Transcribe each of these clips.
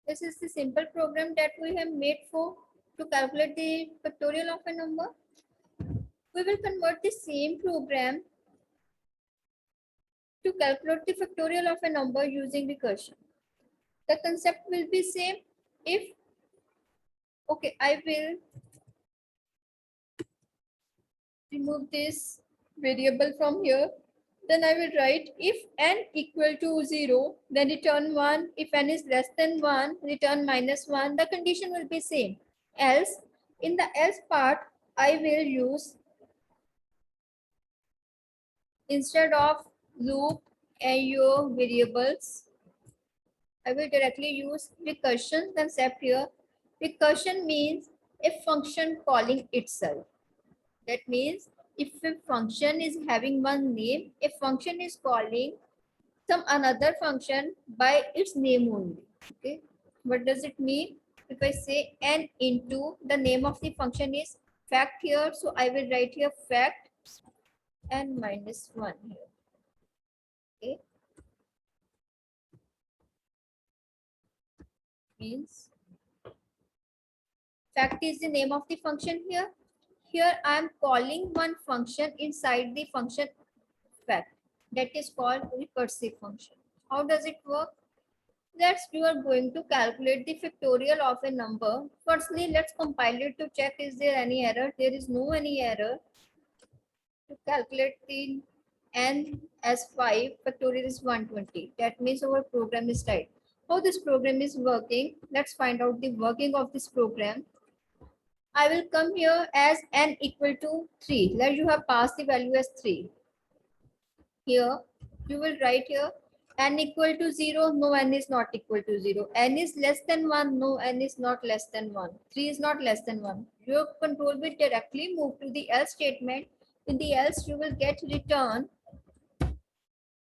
This is the simple program that we have made for to calculate the factorial of a number. We will convert the same program to calculate the factorial of a number using recursion. The concept will be same. If okay, I will remove this variable from here. Then I will write if n equal to 0, then return 1. If n is less than 1, return minus 1. The condition will be same. Else, in the else part, I will use, instead of loop and your variables, I will directly use recursion concept here. Recursion means a function calling itself. That means if a function is having one name, a function is calling some another function by its name only. Okay, what does it mean? If I say n into the name of the function is fact here, so I will write here fact n minus 1 here. Okay, means fact is the name of the function here. Here I am calling one function inside the function fact, that is called recursive function. How does it work? Let's you are going to calculate the factorial of a number. Firstly, let's compile it to check is there any error. There is no any error. To calculate the n as 5, factorial is 120. That means our program is right. How this program is working? Let's find out the working of this program. I will come here as n equal to 3. Let you have passed the value as 3. Here, you will write here n equal to 0, no n is not equal to 0. N is less than 1, no n is not less than 1. 3 is not less than 1. Your control will directly move to the else statement. In the else, you will get return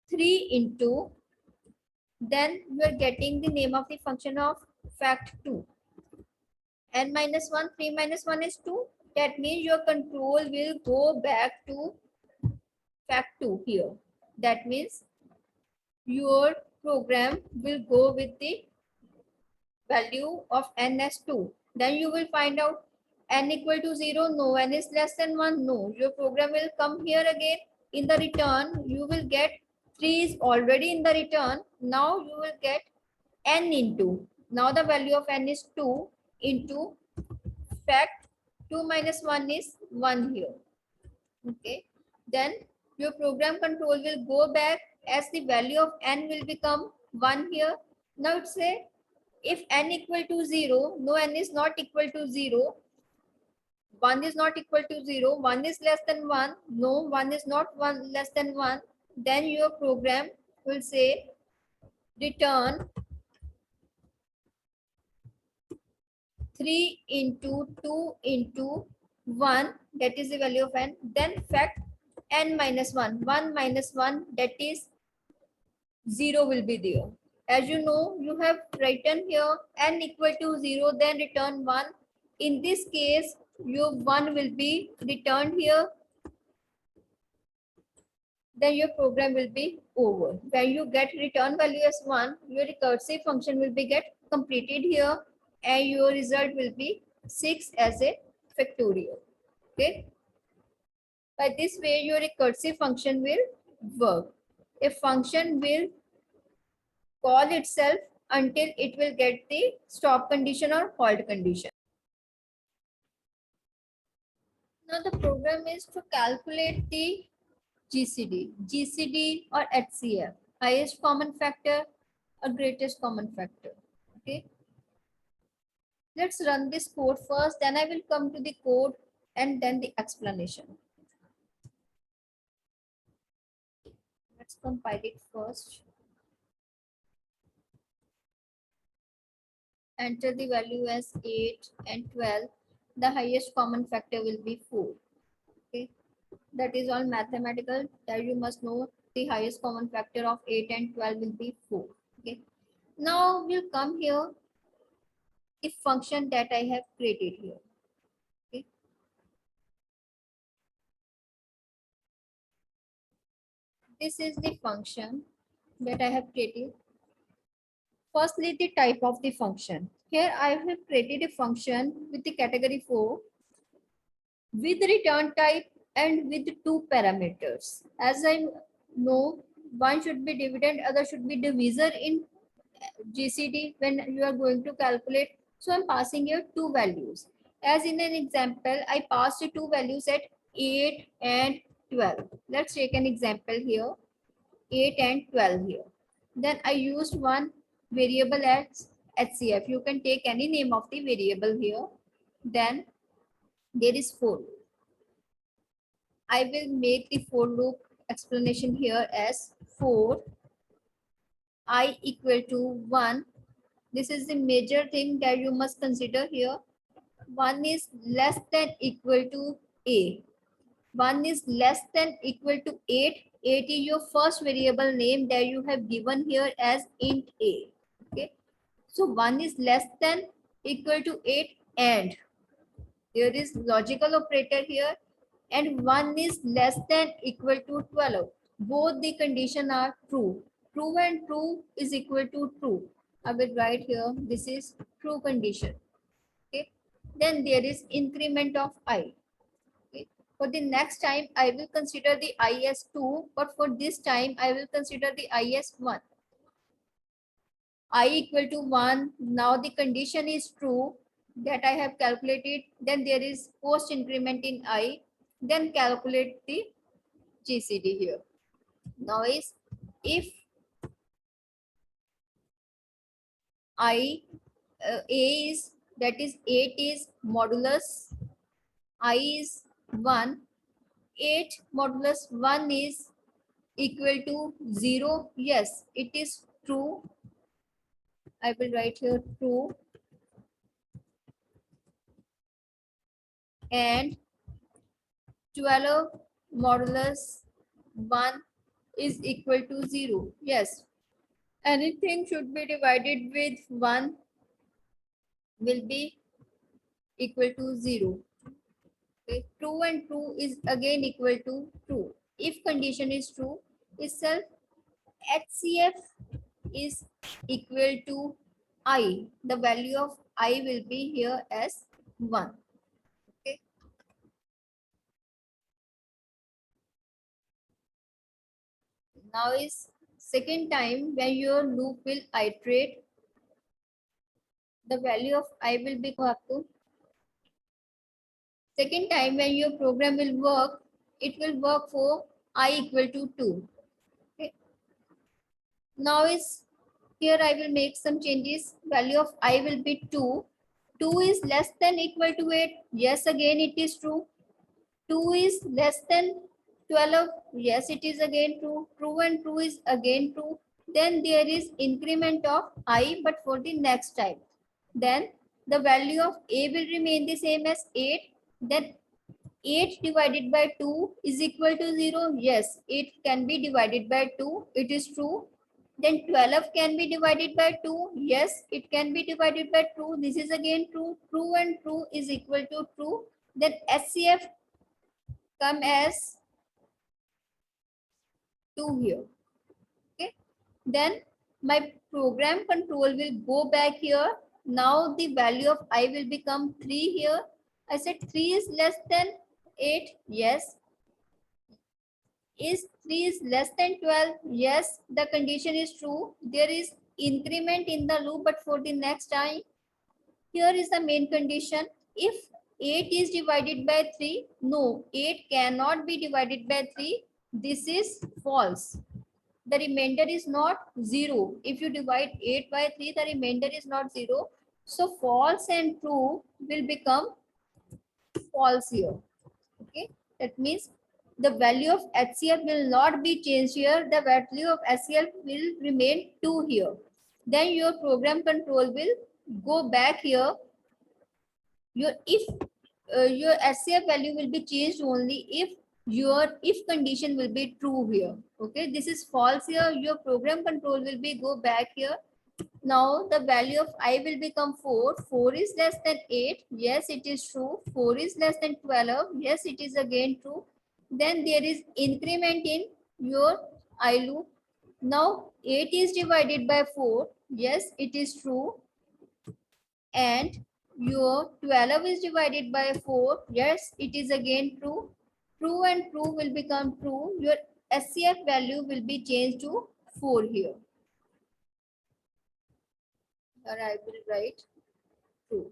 3 into, then you are getting the name of the function of fact 2. N minus 1, 3 minus 1 is 2. That means your control will go back to fact 2 here. That means your program will go with the value of n as 2. Then you will find out n equal to 0, no, n is less than 1, no. Your program will come here again. In the return, you will get 3 is already in the return. Now you will get n into. Now the value of n is 2 into fact 2 minus 1 is 1 here. Okay. Then your program control will go back as the value of n will become 1 here. Now it say if n equal to 0, no n is not equal to 0, 1 is not equal to 0, 1 is less than 1, no 1 is not 1 less than 1, then your program will say return 3 into 2 into 1, that is the value of n, then fact n minus 1, 1 minus 1, that is 0 will be there. As you know, you have written here n equal to 0, then return 1. In this case, your 1 will be returned here. Then your program will be over. When you get return value as 1, your recursive function will be get completed here and your result will be 6 as a factorial. Okay. By this way, your recursive function will work. A function will call itself until it will get the stop condition or halt condition. Now the program is to calculate the GCD or HCF, highest common factor or greatest common factor. Okay. Let's run this code first, then I will come to the code and then the explanation. Let's compile it first. Enter the value as 8 and 12. The highest common factor will be 4. Okay. That is all mathematical, that you must know the highest common factor of 8 and 12 will be 4. Okay. Now we'll come here the function that I have created here. Okay. This is the function that I have created. Firstly, the type of the function. Here I have created a function with the category 4 with return type and with two parameters. As I know, one should be dividend, other should be divisor in GCD when you are going to calculate. So I'm passing here two values. As in an example, I passed two values at 8 and 12. Let's take an example here, 8 and 12 here. Then I used one variable as HCF. You can take any name of the variable here. Then there is 4. I will make the for loop explanation here as 4 I equal to 1. This is the major thing that you must consider here. 1 is less than equal to a. 1 is less than equal to 8. 8 is your first variable name that you have given here as int a. Okay. So 1 is less than equal to 8 and there is logical operator here and 1 is less than equal to 12. Both the condition are true. True and true is equal to true. I will write here, this is true condition. Okay. Then there is increment of I. Okay. For the next time, I will consider the I as 2, but for this time, I will consider the I as 1. I equal to 1. Now the condition is true that I have calculated. Then there is post increment in I. Then calculate the GCD here. Now is if I A is that is 8 is modulus I is 1. 8 modulus 1 is equal to 0. Yes, it is true. I will write here true. And 12 modulus 1 is equal to 0. Yes, anything should be divided with 1 will be equal to 0. Okay. True and true is again equal to true. If condition is true, itself HCF is equal to I. The value of I will be here as 1. Okay. Now is second time when your loop will iterate, the value of I will be आपको. Second time when your program will work, it will work for I equal to 2. Okay. Now is here I will make some changes. Value of I will be 2. 2 is less than equal to 8. Yes, again it is true. 2 is less than 12. Yes, it is again true. True and true is again true. Then there is increment of I, but for the next time. Then the value of A will remain the same as 8. Then 8 divided by 2 is equal to 0. Yes, 8 can be divided by 2. It is true. Then 12 can be divided by 2. Yes, it can be divided by 2. This is again true. True and true is equal to true. Then HCF come as 2 here. Okay. Then my program control will go back here. Now the value of I will become 3 here. I said 3 is less than 8. Yes. Is 3 is less than 12? Yes, the condition is true. There is increment in the loop, but for the next time, here is the main condition. If 8 is divided by 3, no, 8 cannot be divided by 3. This is false. The remainder is not 0. If you divide 8 by 3, the remainder is not 0. So false and true will become false here. Okay, that means the value of HCF will not be changed here. The value of HCF will remain 2 here. Then your program control will go back here. Your your HCF value will be changed only if your if condition will be true here. Okay, this is false here. Your program control will be go back here. Now the value of I will become 4. 4 is less than 8. Yes, it is true. 4 is less than 12. Yes, it is again true. Then there is increment in your I loop. Now 8 is divided by 4. Yes, it is true. And your 12 is divided by 4. Yes, it is again true. True and true will become true. Your SCF value will be changed to 4 here. Or I will write true.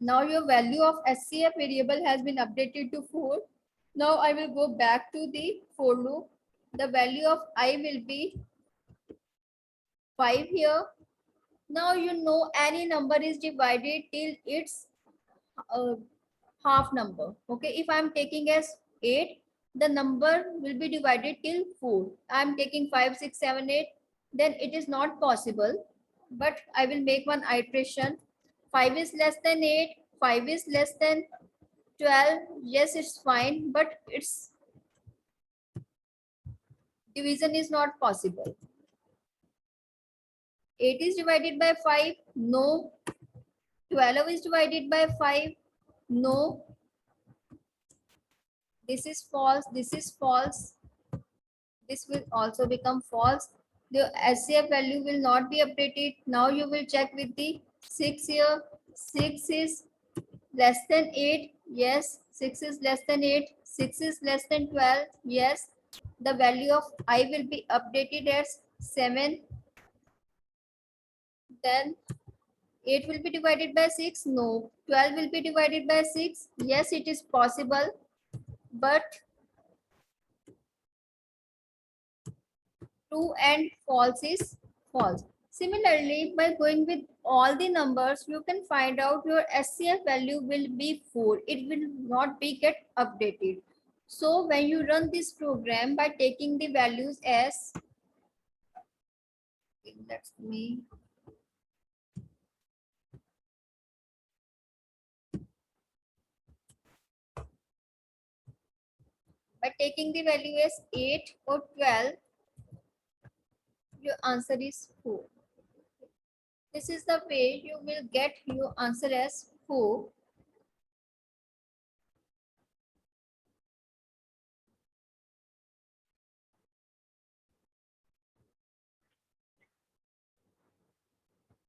Now your value of SCF variable has been updated to 4. Now I will go back to the for loop. The value of I will be 5 here. Now you know any number is divided till its uh, half number. Okay, if I'm taking as 8, the number will be divided till 4. I'm taking 5, 6, 7, 8. Then it is not possible. But I will make one iteration. 5 is less than 8. 5 is less than 12. Yes, it's fine, but its division is not possible. 8 is divided by 5. No. 12 is divided by 5. No. This is false. This is false. This will also become false. The SCF value will not be updated. Now you will check with the 6 here. 6 is less than 8. Yes. 6 is less than 8. 6 is less than 12. Yes. The value of I will be updated as 7. Then 8 will be divided by 6. No. 12 will be divided by 6. Yes, it is possible. But true and false is false. Similarly, by going with all the numbers, you can find out your SCF value will be 4. It will not be get updated. So when you run this program by taking the values as, that's me. By taking the value as 8 or 12, your answer is 4. This is the way you will get your answer as 4.